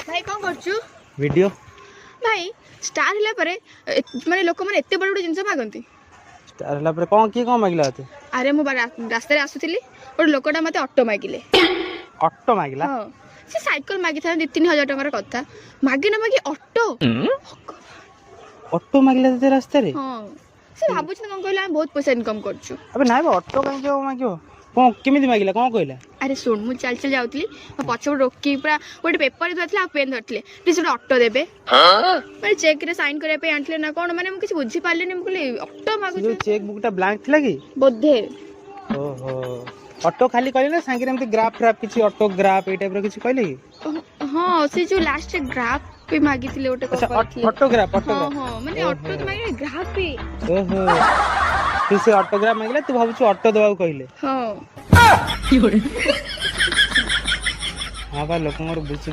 भाई कौन करछु वीडियो भाई स्टार हिला परे माने लोक माने एते बड़ बड़ जिंस मागंती स्टार हला पर कौन की कौन मागिला ते अरे मु रास्ता रे आसुतिली गोटे लोकटा मते ऑटो मागिले ऑटो मागिला हां से साइकिल मागी था 2-3 हजार टंकार कथा मागी ना मागी ऑटो ऑटो मागिला ते रास्ता रे हां से भाबु छ कोन कहला बहुत पैसा इनकम करछु अबे नाइ बा ऑटो काई जो मागियो कौन केमिति मागिला कौन कहला अरे सुन मु चल चल जाउतली पछो रोकी पूरा गोटे पेपर धरथला पेन धरथले प्लीज गोटे ऑटो देबे माने चेक रे साइन करे पे आंठले ना कोन माने मु किछ बुझी पारले मु कहले ऑटो मागु जो चेक बुक टा ब्लैंक थिला की बोधे ओहो ऑटो खाली कहले ना सांगे एमती ग्राफ ग्राफ किछि ऑटोग्राफ ए टाइप रो किछि कहले की हां से जो लास्ट ग्राफ पे मागी थिले ओटे अच्छा ऑटोग्राफ ऑटोग्राफ हां माने ऑटो तो मागे ग्राफ पे ओहो तू से ऑटोग्राफ मागिला तू भाबु छु ऑटो दबाउ कहले हां हां बा लोक मोर बुझि